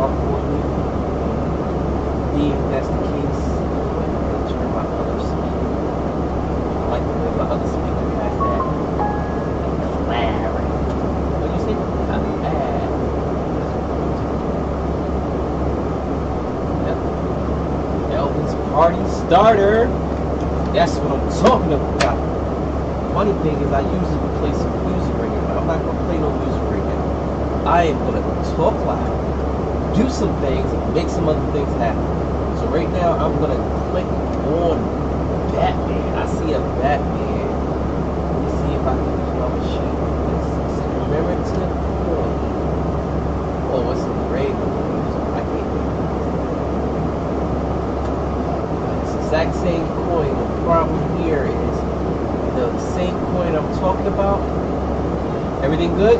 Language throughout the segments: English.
talk for me. Being that's the case, I'm going to turn my other speaker. I like the way my other speaker has that clarity. What do you say? Yep. Elvin's Party Starter. That's what I'm talking about. Funny thing is, I usually would play some music right now, but I'm not going to play no music right now. I am going to talk loud, do some things, and make some other things happen. So right now, I'm going to click on Batman. I see a Batman. Let me see if I can use my machine. Remember to coin. Oh, it's a gray one. So I can't do it. It's the exact same coin. The problem here is the same coin I'm talking about. Everything good?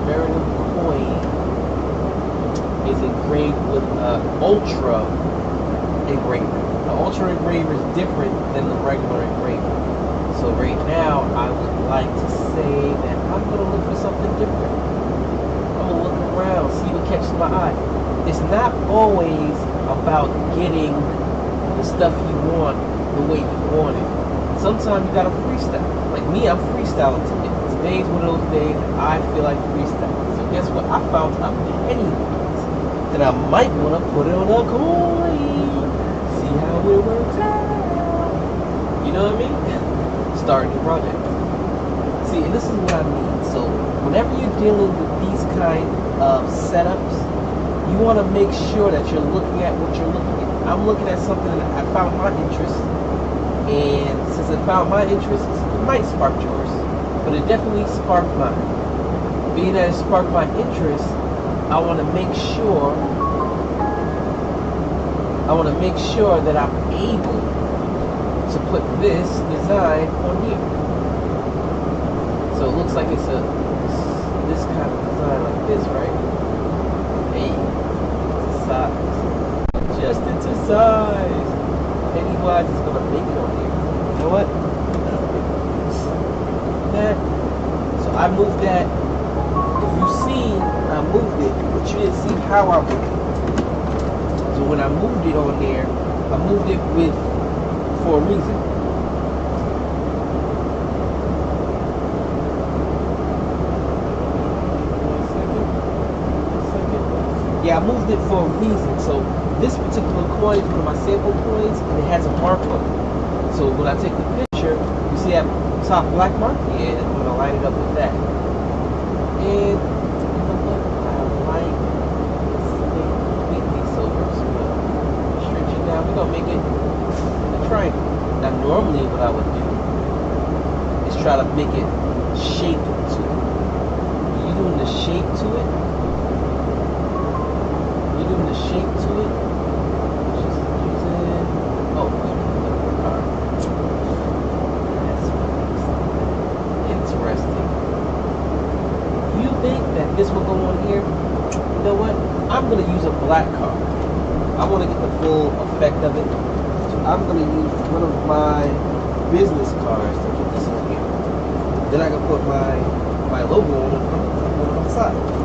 Veritable coin is engraved with ultra engraver. The ultra engraver is different than the regular engraver. So right now, I would like to say that I'm going to look for something different. I'm going to look around, see what catches my eye. It's not always about getting the stuff you want the way you want it. Sometimes you gotta freestyle. Like me, I'm freestyling today. Today's one of those days I feel like freestyling. So guess what? I found a penny that I might want to put it on a coin. See how it works out. You know what I mean? Start a new project. See, and this is what I mean. So whenever you're dealing with these kind of setups, you want to make sure that you're looking at what you're looking at. I'm looking at something that I found my interest, and since it found my interest, it might spark yours, but it definitely sparked mine. Being that it sparked my interest, I want to make sure that I'm able to put this design on here. So it looks like it's this kind of design like this, right? Hey, it's a size. Just into size. Pennywise is gonna make it on here. You know what? That. So I moved that. If you see, I moved it, but you didn't see how I moved it. So when I moved it on there, I moved it for a reason. Yeah, I moved it for a reason. So this particular coin is one of my sample coins, and it has a mark on it. So when I take the picture, you see that top black mark? Yeah, I'm going to line it up with that. And you know what? I like this thing completely. So we're just going to stretch it down. We're going to make it a triangle. Now normally what I would do is try to make it shape to it. When you're doing the shape to it, shape to it, just using, oh, alright, that's interesting. You think that this will go on here? You know what? I'm going to use a black card. I want to get the full effect of it. So I'm going to use one of my business cards to put this on here. Then I can put my logo on the side.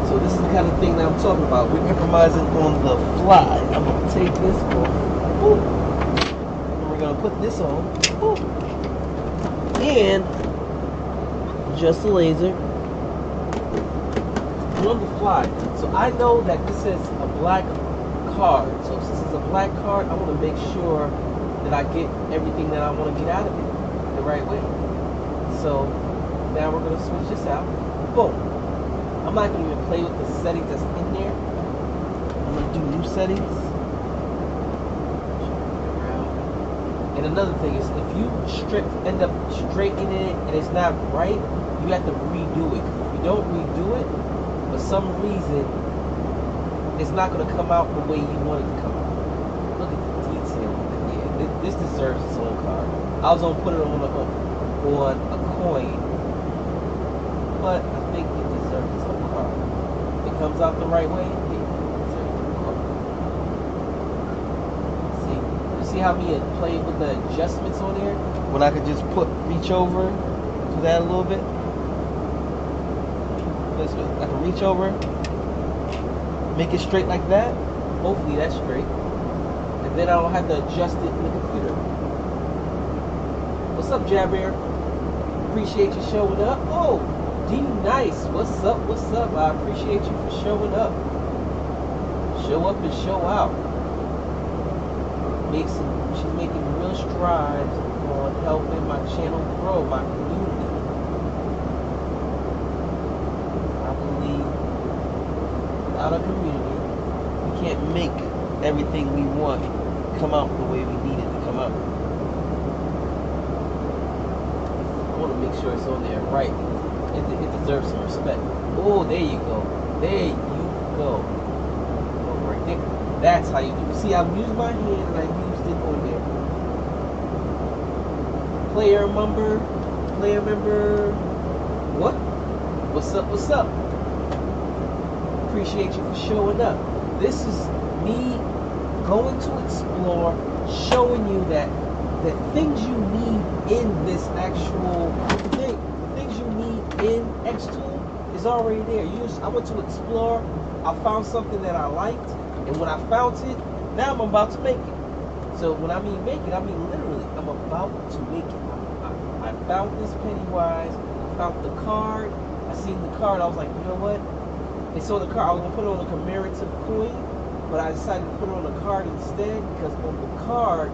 So this is the kind of thing that I'm talking about. We're improvising on the fly. I'm going to take this off. Boop. And we're going to put this on. Boop. And just a laser. On the fly. So I know that this is a black card. So since it's a black card, I want to make sure that I get everything that I want to get out of it the right way. So now we're going to switch this out. Boom. I'm not going to even play with the settings that's in there. I'm going to do new settings. And another thing is, if you end up straightening it and it's not right, you have to redo it. If you don't redo it, for some reason, it's not going to come out the way you want it to come out. Look at the detail. Yeah, this deserves its own card. I was going to put it on a coin, but I think it deserves its own card. If it comes out the right way, it deserves its own card. See? You see how me playing with the adjustments on there? When I could just reach over, do that a little bit. I can reach over, make it straight like that. Hopefully that's straight. And then I don't have to adjust it in the computer. What's up, Jabber? Appreciate you showing up. Oh, D Nice. What's up? What's up? I appreciate you for showing up. Show up and show out. She's making real strides on helping my channel grow, my community. I believe without a community, we can't make everything we want come out the way we need it to come out. I want to make sure it's on there right. It deserves some respect. Oh, there you go. There you go. Oh, right there. That's how you do it. See, I've used my hand and I used it on there. Player member. What? What's up? What's up? Appreciate you for showing up. This is me going to explore, showing you that the things you need in this actual thing, things you need in Xtool is already there. I went to explore. I found something that I liked. And when I found it, now I'm about to make it. So when I mean make it, I mean literally, I'm about to make it. I found this Pennywise, I found the card, I seen the card, I was like, you know what? They saw the card, I was gonna put it on a commemorative coin, but I decided to put it on a card instead because on the card,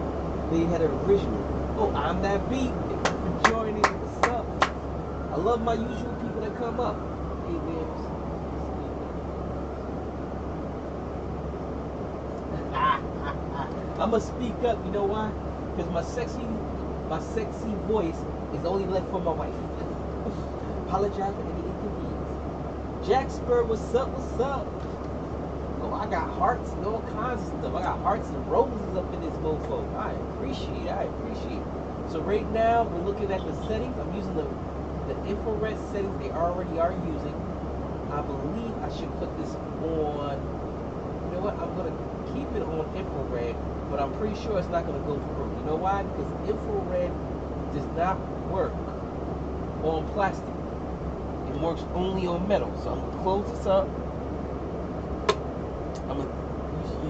they had an original. Oh, I'm that beat. Thank you for joining. What's up? I love my usual people that come up. Hey, Bims. I'm gonna speak up, you know why? Because my sexy voice is only left for my wife. Apologize for any inconvenience. Jack Spur, what's up? What's up? Oh, I got hearts and all kinds of stuff. I got hearts and roses up in this mofo. I appreciate it. So right now we're looking at the settings. I'm using the infrared settings they already are using. I believe I should put this on. You know what? I'm gonna keep it on infrared, but I'm pretty sure it's not going to go through. You know why? Because infrared does not work on plastic. It works only on metal. So I'm going to close this up.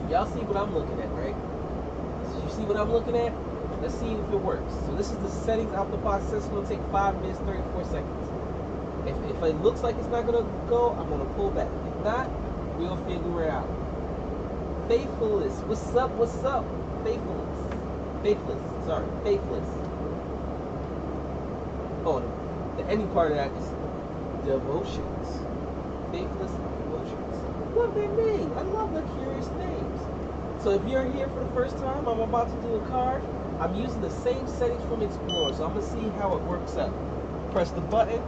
Y'all see what I'm looking at, right? So you see what I'm looking at? Let's see if it works. So this is the settings out the box. It's going to take 5 minutes, 34 seconds. If it looks like it's not going to go, I'm going to pull back. If not, we'll figure it out. Faithless. What's up? What's up? Faithless. Faithless. Oh, the ending part of that is devotions. Faithless devotions. Love their name. I love the curious names. So if you're here for the first time, I'm about to do a card. I'm using the same settings from Explorer, so I'm gonna see how it works out. Press the button.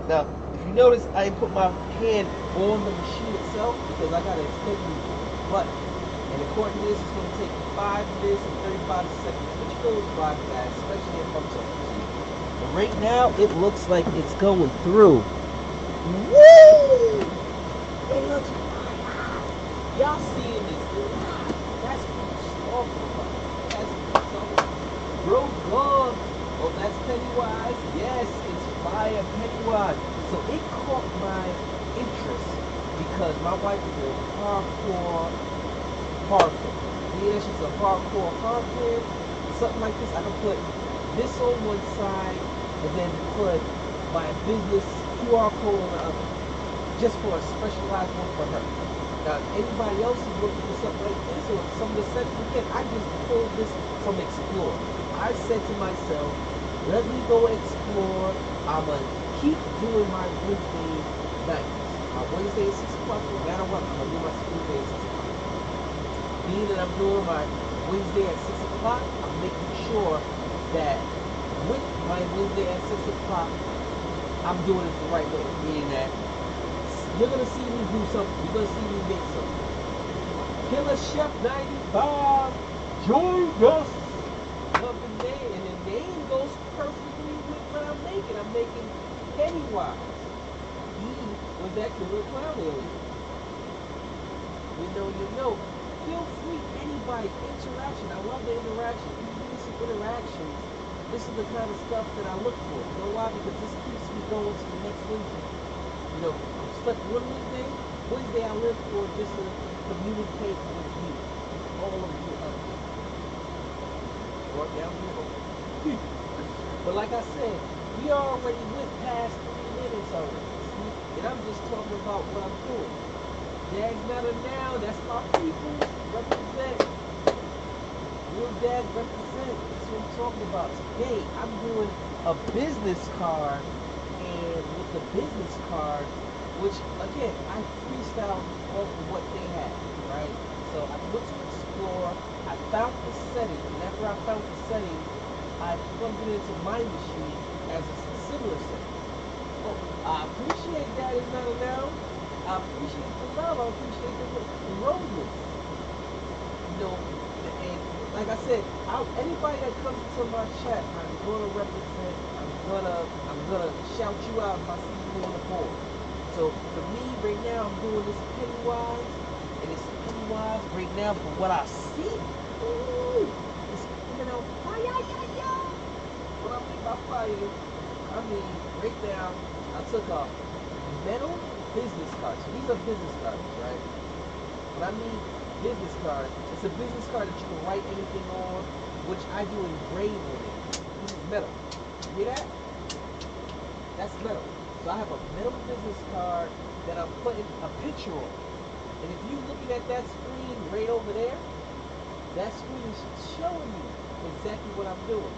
Now, if you notice, I didn't put my hand on the machine itself because I got a hidden button. And according to this, it's going to take 5 minutes and 35 seconds, which goes by fast, especially if I'm talking. But right now, it looks like it's going through. Woo! It looks fire. Y'all seeing this? That's what I'm talking about. That's what I'm talking about. Bro, God. Oh, that's Pennywise. Yes, it's fire Pennywise. So it caught my interest because my wife is a hardcore. Yeah, she's a hardcore. Something like this, I can put this on one side and then put my business QR code on the other. Just for a specialized one for her. Now, if anybody else is looking for something like this or some of the settings, again, I just pulled this from Explore. I said to myself, let me go explore. I'm going to keep doing my Wednesday nights. My Wednesday at 6 o'clock, no matter what, I'm going to do my Tuesday at 6 o'clock. Being that I'm doing my Wednesday at 6 o'clock, I'm making sure that with my Wednesday at 6 o'clock, I'm doing it the right way. Meaning that you're going to see me do something. You're going to see me make something. Killer Chef 95 joined us. Love the name. And the name goes perfectly with what I'm making. I'm making Pennywise. He was that killer clown alien. You know. Feel free, anybody, interaction. I love the interaction. If you give me some interactions, this is the kind of stuff that I look for. You know why? Because this keeps me going to the next Wednesday. You know, I'm stuck one Wednesday. Wednesday I live for just to communicate with you, all of you out there. Brought down your home. But like I said, we already went past 3 minutes already. See? And I'm just talking about what I'm doing. Dag's not a noun. That's my people. Represent. Real Dag represent. That's what I'm talking about. Today, I'm doing a business card. And with the business card, which, again, I freestyled off of what they had, right? So I went to Explore. I found the setting. And after I found the setting, I plugged it into my machine as a similar setting. Oh, I appreciate that. It's not a noun. I appreciate the love. I appreciate the roses. You know, and like I said, anybody that comes to my chat, I'm gonna represent. I'm gonna shout you out if I see you on the board. So for me, right now, I'm doing this Pennywise, and it's Pennywise right now. From what I see, ooh, it's coming out fire, yeah. What I mean by fire, I mean right now, I took a metal business card. So these are business cards, right? When I mean business card, it's a business card that you can write anything on, which I do engrave on it. This is metal. You hear that? That's metal. So I have a metal business card that I'm putting a picture on. And if you're looking at that screen right over there, that screen is showing you exactly what I'm doing.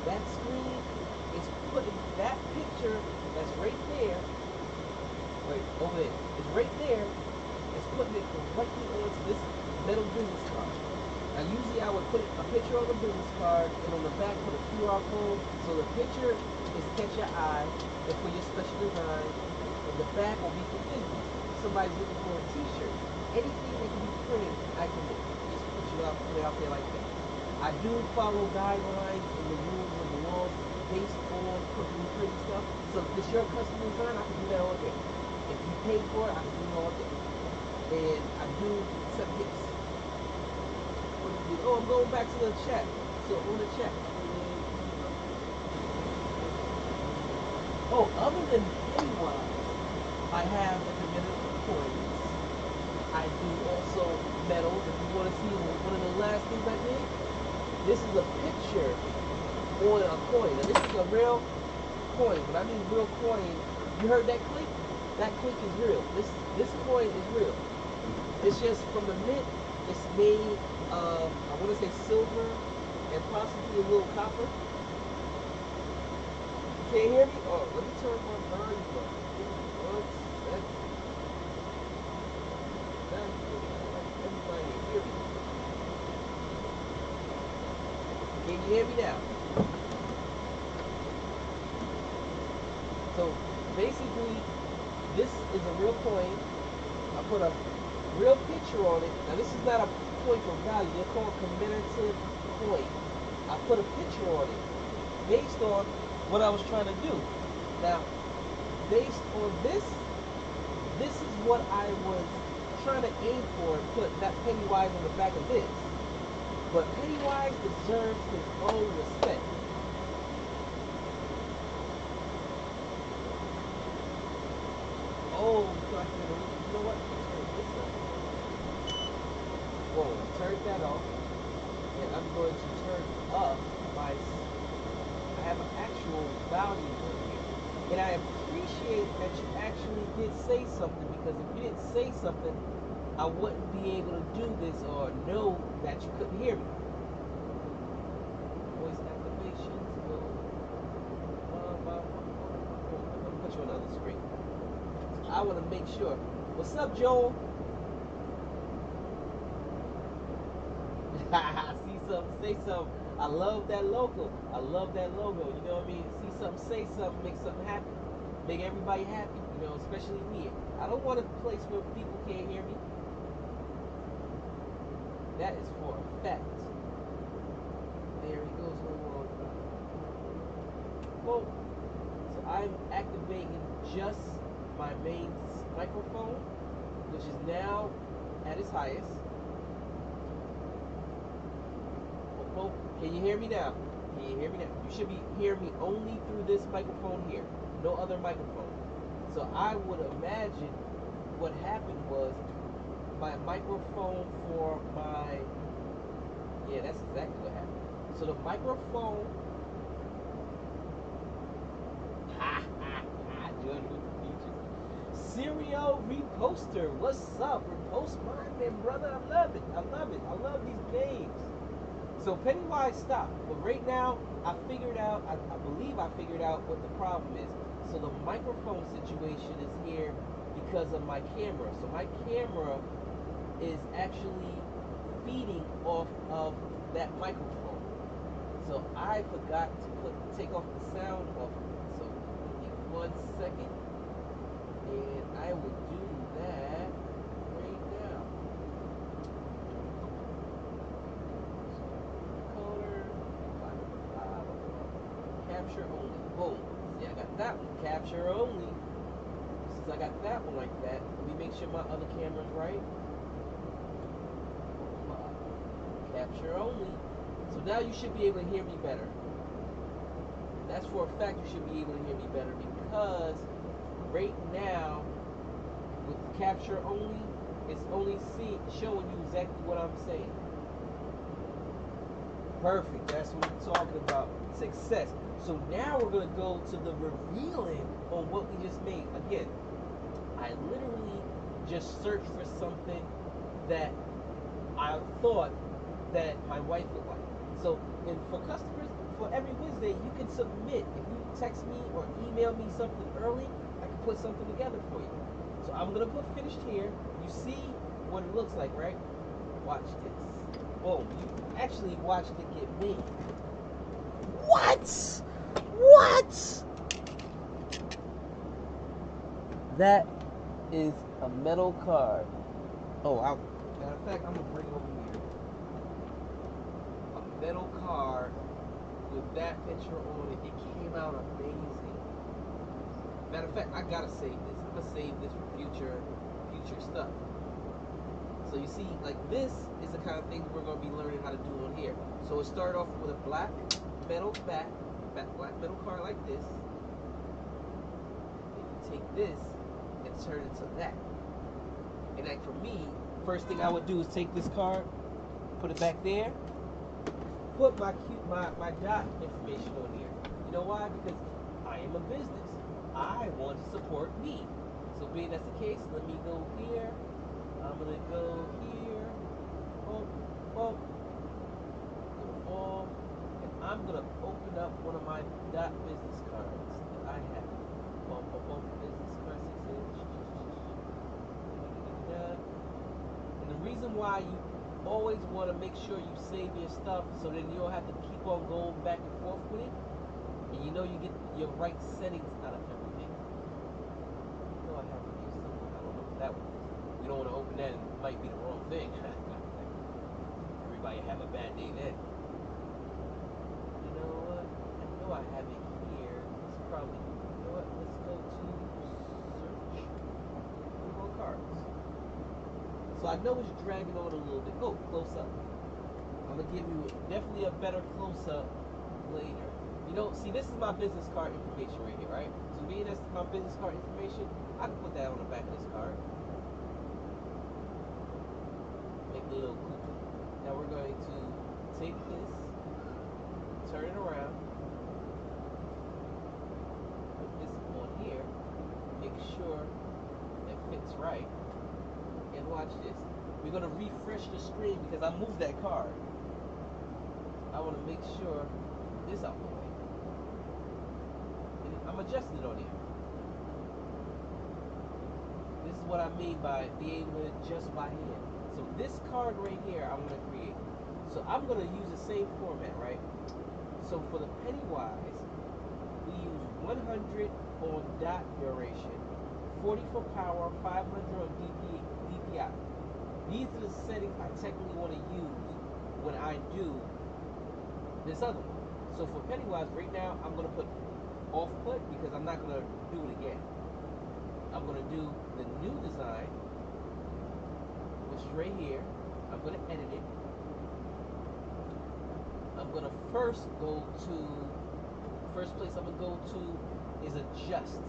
That screen is putting that picture that's right there, right over there, it's right there, it's putting it directly onto this metal business card. Now usually I would put a picture on the business card and on the back put a QR code, so the picture is catch your eye and for your special design, and the back will be for business. If somebody's looking for a t-shirt, anything that can be printed, I can just put it out there like that. I do follow guidelines and the rules and the laws based on printing stuff. So if it's your custom design, I can do that all day. If you pay for it, I can do it all day. And I do accept gifts. Oh, I'm going back to the chat. So on the chat. Oh, other than Pennywise, I have the committed coins. I do also metals. If you want to see one of the last things I did, this is a picture on a coin. Now this is a real coin. When I mean real coin, you heard that click? That click is real. This coin is real. It's just from the mint. It's made of, I want to say silver and possibly a little copper. You can't hear me? Oh, let me turn my volume up. One second. That's good. Everybody can hear me. Can you hear me now? So basically, this is a real coin. I put a real picture on it. Now this is not a coin for value. They're called commemorative coin. I put a picture on it based on what I was trying to do. Now, based on this is what I was trying to aim for and put that Pennywise on the back of this. But Pennywise deserves his own respect. Oh, you know what? Turn this up. Whoa, turn that off. And I'm going to turn up my. I have an actual volume on here. And I appreciate that you actually did say something, because if you didn't say something, I wouldn't be able to do this or know that you couldn't hear me. Voice activations go. I'm going to put you on the other screen. I want to make sure. What's up, Joel? See something, say something. I love that logo. I love that logo. You know what I mean? See something, say something, make something happen. Make everybody happy, you know, especially me. I don't want a place where people can't hear me. That is for a fact. There he goes. Well, so I'm activating just my main microphone, which is now at its highest. Oh, can you hear me now? Can you hear me now? You should be hearing me only through this microphone here. No other microphone. So I would imagine what happened was my microphone for my, yeah, that's exactly what happened. So the microphone, ha ha ha, Jordan with the features. Serial reposter, what's up? Repost mine, man, brother. I love it. I love it. I love these names. So Pennywise stopped, but right now I figured out. I believe I figured out what the problem is. So the microphone situation is here because of my camera. So my camera is actually feeding off of that microphone. So I forgot to take off the sound off of it. So give me 1 second, and I will do that right now. Encoder, capture only. Boom. See, I got that one. Capture only. Since I got that one like that, let me make sure my other camera's right. Capture only. So now you should be able to hear me better. That's for a fact you should be able to hear me better, because right now with capture only, it's only showing you exactly what I'm saying. Perfect. That's what we're talking about. Success. So now we're going to go to the revealing on what we just made. Again, I literally just searched for something that I thought that my wife would like. So, and for customers, for every Wednesday, you can submit. If you text me or email me something early, I can put something together for you. So I'm gonna put finished here. You see what it looks like, right? Watch this. Boom. You actually watched it get made. What? What? That is a metal card. Oh, matter of fact, I'm gonna bring over here a metal card with that picture on it. It came out amazing. Matter of fact, I gotta save this. I'm gonna save this for future stuff. So you see, like, this is the kind of thing we're gonna be learning how to do on here. So it started off with a black metal black metal card like this. Then you take this and turn it to that. And like for me, first thing I would do is take this card, put it back there, put my dot information on here. You know why? Because I am a business. I want to support me. So being that's the case, let me go here. I'm gonna go here. Boom, boom, boom, and I'm gonna open up one of my dot business cards that I have. Boom, boom, boom, business card 6-inch. And the reason why you always want to make sure you save your stuff, so then you don't have to keep on going back and forth with it, and you know you get your right settings out of everything. You know I have to do something. I don't know what that one is. We don't want to open that, and it might be the wrong thing. Everybody have a bad day then. You know what? I know I have it here. It's probably, you know what? Let's go to search. More cards. So I know it's dragging on a little bit. Oh, close up. I'm gonna give you definitely a better close up later. You know, see, this is my business card information right here, right? So being that's my business card information, I can put that on the back of this card. Make it a little coupon. Now we're going to take this, turn it around, put this on here, make sure it fits right, and watch this. We're going to refresh the screen because I moved that card. I want to make sure this out the way. And I'm adjusting it on here. This is what I mean by being able to adjust by hand. So this card right here, I want to create. So I'm going to use the same format, right? So for the Pennywise, we use 100 on dot duration, 40 for power, 500 on DPI. These are the settings I technically want to use when I do this other one. So for Pennywise, right now, I'm going to put off put because I'm not going to do it again. I'm going to do the new design, which is right here. I'm going to edit it. I'm going to first go to, first place I'm going to go to is adjust.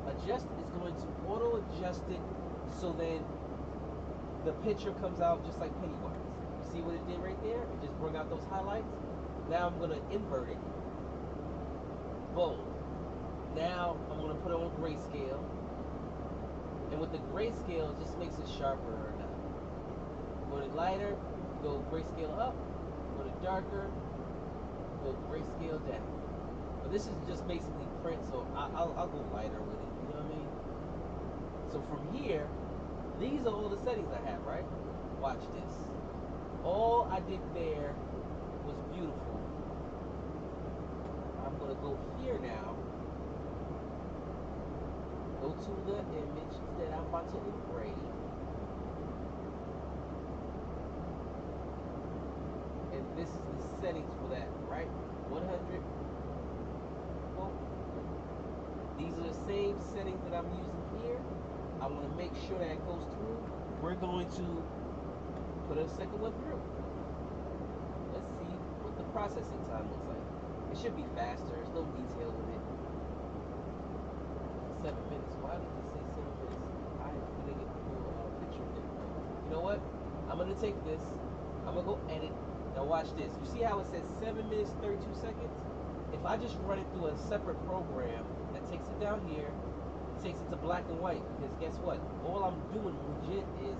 Adjust is going to auto adjust it so then the picture comes out just like Pennywise. You see what it did right there? It just brought out those highlights. Now I'm going to invert it. Boom. Now I'm going to put it on grayscale. And with the grayscale, it just makes it sharper or not. Go to lighter, go grayscale up. Go to darker, go grayscale down. But this is just basically print, so I'll go lighter with it. You know what I mean? So from here, these are all the settings I have, right? Watch this. All I did there was beautiful. I'm gonna go here now. Go to the image that I'm about to engrave. And this is the settings for that, right? 100. Well, these are the same settings that I'm using here. I want to make sure that it goes through. We're going to put a second one through. Let's see what the processing time looks like. It should be faster. There's no detail with it. 7 minutes. Why did it say 7 minutes? I didn't get the full picture of it. You know what? I'm going to take this. I'm going to go edit. Now watch this. You see how it says 7 minutes, 32 seconds? If I just run it through a separate program that takes it down here, it takes it to black and white. Because guess what? All I'm doing legit is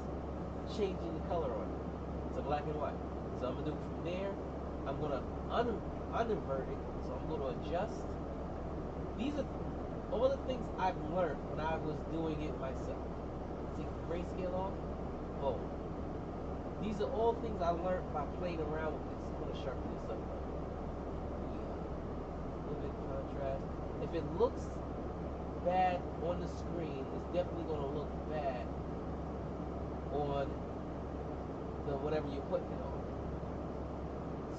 changing the color on it to black and white. So I'm going to do it from there. I'm going to uninvert it. So I'm going to adjust. These are all the things I've learned when I was doing it myself. Take the grayscale off. Boom. These are all things I learned by playing around with this. I'm going to sharpen this up. A little bit of contrast. If it looks bad on the screen, it's definitely going to look bad on the whatever you're putting it on.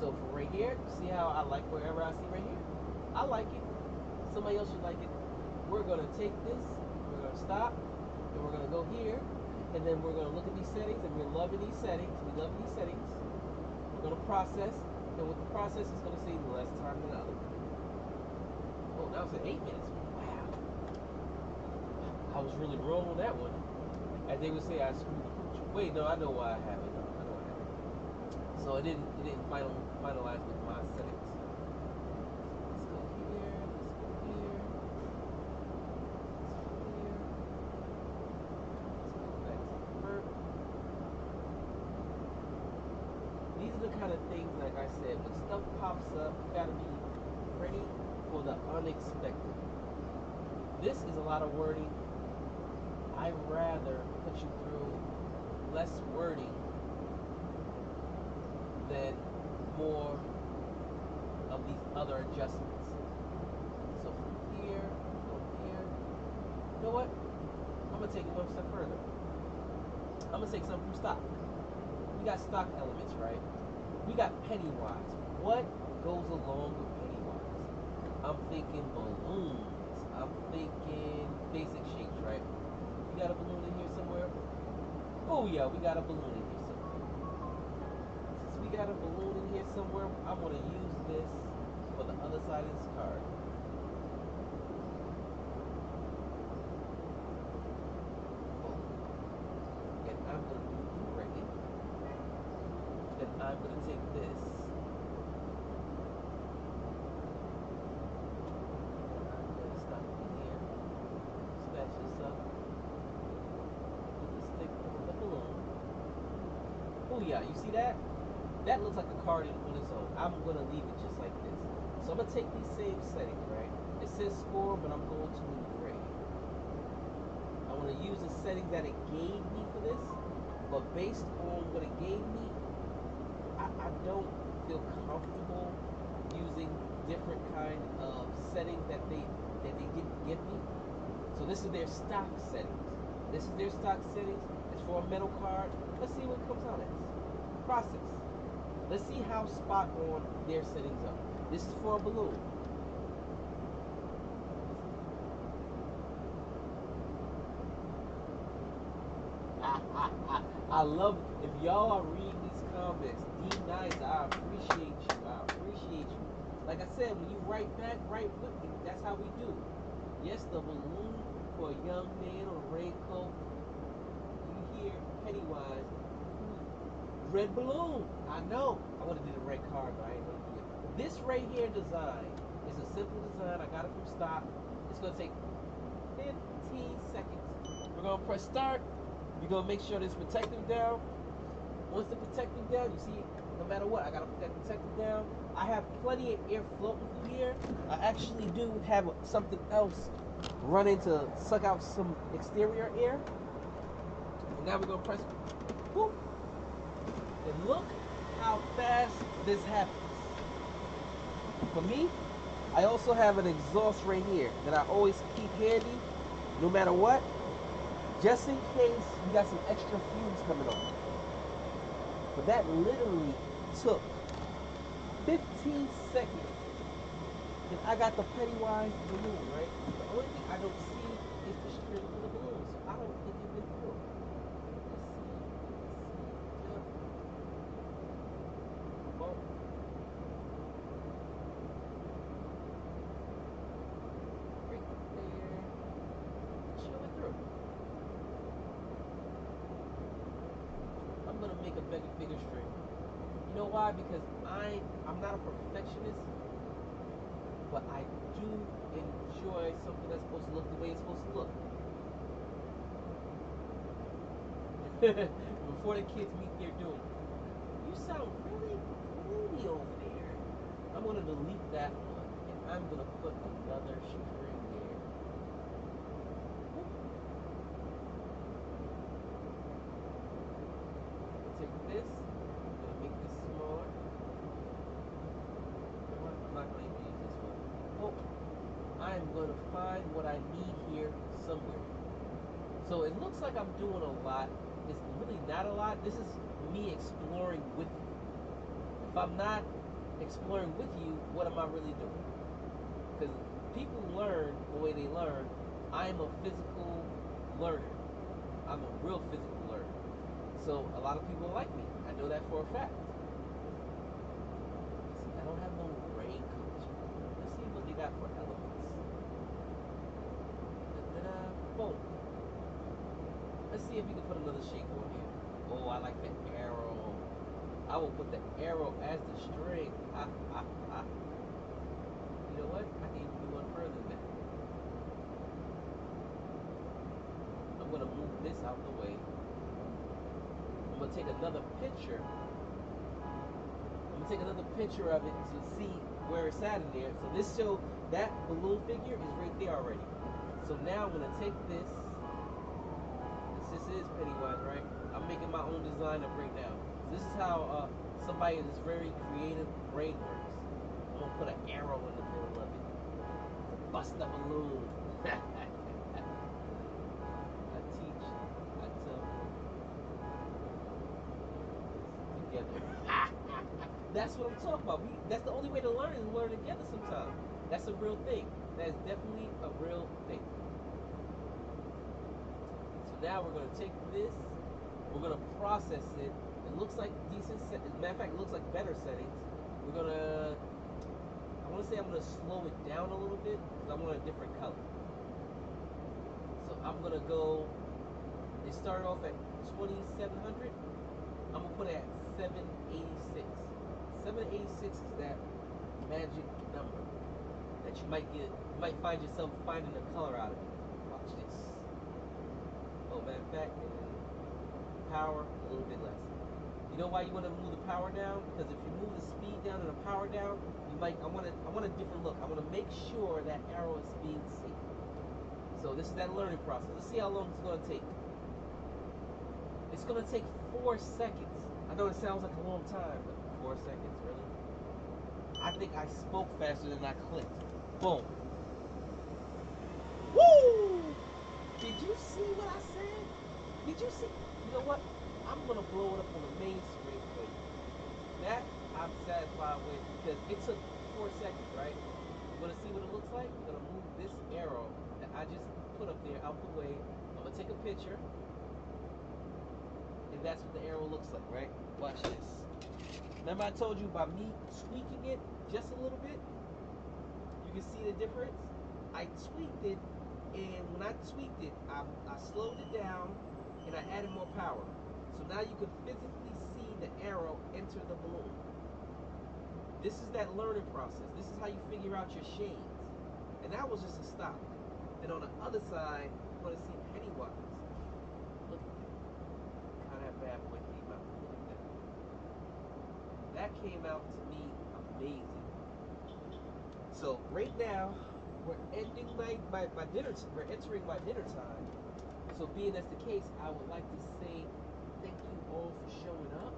So for right here, see how I like wherever I see right here? I like it. Somebody else should like it. We're going to take this, we're going to stop, and we're going to go here, and then we're going to look at these settings, and we're loving these settings. We love these settings. We're going to process, and with the process, it's going to save less time than others. Oh, that was at 8 minutes. Wow. I was really wrong on that one. As they would say, I screwed the pooch. Wait, no, I know why I have it. No, I know why I have it. So it didn't finalize with my settings. Let's go here. Let's go here. Let's go here. Let's go back to invert. These are the kind of things, like I said, when stuff pops up, you gotta be ready for the unexpected. This is a lot of wording. I'd rather put you through less wording than more of these other adjustments. So from here, go here. You know what? I'm going to take it one step further. I'm going to take something from stock. We got stock elements, right? We got Pennywise. What goes along with Pennywise? I'm thinking balloons. I'm thinking basic shapes, right? We got a balloon in here somewhere. Oh yeah, we got a balloon in here somewhere. Since we got a balloon in here somewhere, I'm going to use this for the other side of this card. And I'm going to do engraving. Then I'm going to take this. I'm going to stop it here. Snatch this up. Stick on the balloon. Oh yeah, you see that? That looks like a card on its own. I'm going to leave it just like this. So I'm going to take these same settings, right? It says score, but I'm going to engrave. I want to use the settings that it gave me for this, but based on what it gave me, I don't feel comfortable using different kind of settings that they didn't give me. So this is their stock settings. This is their stock settings. It's for a metal card. Let's see what it comes out as. Process. Let's see how spot on their settings are. This is for a balloon. I love it. If y'all are reading these comments, D-Nice, I appreciate you. I appreciate you. Like I said, when you write back, write with me. That's how we do. Yes, the balloon for a young man on a raincoat, you hear Pennywise, red balloon. I know. I would have did a red card, but I ain't gonna do it. This right here design is a simple design. I got it from stock. It's gonna take 15 seconds. We're gonna press start. We're gonna make sure this protective down. Once the protective down, you see, no matter what, I gotta put that protective down. I have plenty of air floating through here. I actually do have something else running to suck out some exterior air. And now we're gonna press whoop. And look how fast this happens. For me, I also have an exhaust right here that I always keep handy, no matter what, just in case you got some extra fumes coming on. But that literally took 15 seconds. And I got the Pennywise balloon, right? The only thing I don't see is the string for the balloon, so I don't think it went through. Let's see. Yep. Well, right there. Show it through. I'm gonna make a bigger string. You know why? Because I'm not a perfectionist, but I do enjoy something that's supposed to look the way it's supposed to look. Before the kids meet their doom. You sound really gloomy over there. I'm gonna delete that one, and I'm gonna put another string there. Take this. I'm gonna make this smaller. I'm not gonna even use this one. Oh, I'm gonna find what I need here somewhere. So it looks like I'm doing a lot. It's really not a lot. This is me exploring with you. If I'm not exploring with you, what am I really doing? Because people learn the way they learn. I am a physical learner. I'm a real physical learner. So a lot of people like me. I know that for a fact. See, I don't have no raincoats. Let's see what they got for elements. Boom. Let's see if we can put another shape on here. Oh, I like the arrow. I will put the arrow as the string. You know what? I can even do one further than that. I'm gonna move this out the way. I'm gonna take another picture. I'm gonna take another picture of it to see where it's at in there. So this show that balloon figure is right there already. So now I'm gonna take this. This is Pennywise, right? I'm making my own design up right now. This is how somebody that's very creative brain works. I'm gonna put an arrow in the middle of it to bust the balloon. I teach, I tell together. That's what I'm talking about. That's the only way to learn is learn together sometimes. That's a real thing. That is definitely a real thing. So now we're gonna take this, we're gonna process it. It looks like decent settings. Matter of fact, it looks like better settings. We're gonna, I want to say I'm gonna slow it down a little bit because I want a different color. So I'm gonna go. It started off at 2700. I'm gonna put it at 786. 786 is that magic number that you might get. You might find yourself finding the color out of it. Watch this. Oh, matter of fact, and then power a little bit less. You know why you want to move the power down? Because if you move the speed down and the power down, you might. I want a different look. I want to make sure that arrow is being seen. So this is that learning process. Let's see how long it's going to take. It's going to take 4 seconds. I know it sounds like a long time, but 4 seconds, really? I think I spoke faster than I clicked. Boom. Woo! Did you see what I said? Did you see? You know what? I'm going to blow it up on the main screen for you. That I'm satisfied with because it took 4 seconds, right? You want to see what it looks like? I'm going to move this arrow that I just put up there out the way. I'm going to take a picture. And that's what the arrow looks like, right? Watch this. Remember I told you by me tweaking it just a little bit? You can see the difference? I tweaked it And when I tweaked it, I slowed it down and I added more power. So now you can physically see the arrow enter the balloon. This is that learning process. This is how you figure out your shades. And that was just a stop. Then on the other side, you're going to see Pennywise. Look at that. How that bad boy came out. Look at that. That came out to me amazing. So right now, we're ending my dinner. We're entering my dinner time. So being that's the case, I would like to say thank you all for showing up.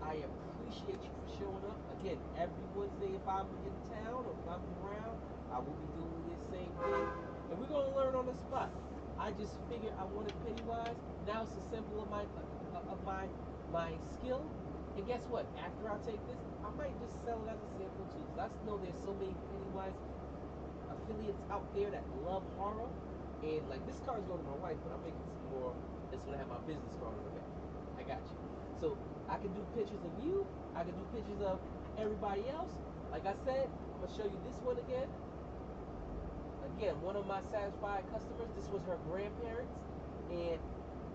I appreciate you for showing up. Again, every Wednesday if I'm in town or if I'm around, I will be doing this same thing. And we're going to learn on the spot. I just figured I wanted Pennywise. Now it's a sample of my skill. And guess what? After I take this, I might just sell it as a sample too. Because I know there's so many Pennywise affiliates out there that love horror. And like this card is going to my wife, but I'm making some more. It's going to have my business card on the back. I got you. So I can do pictures of you. I can do pictures of everybody else. Like I said, I'm going to show you this one again. Again, one of my satisfied customers, this was her grandparents. And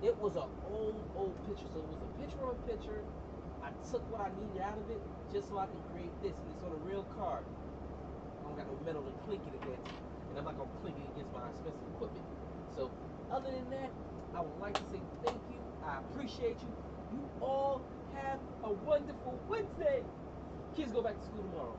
it was an old picture. So it was a picture-on-picture. I took what I needed out of it just so I can create this. And it's on a real card. I don't got no metal to clink it against. And I'm not going to clink it against my expensive equipment. So other than that, I would like to say thank you. I appreciate you. You all have a wonderful Wednesday. Kids go back to school tomorrow.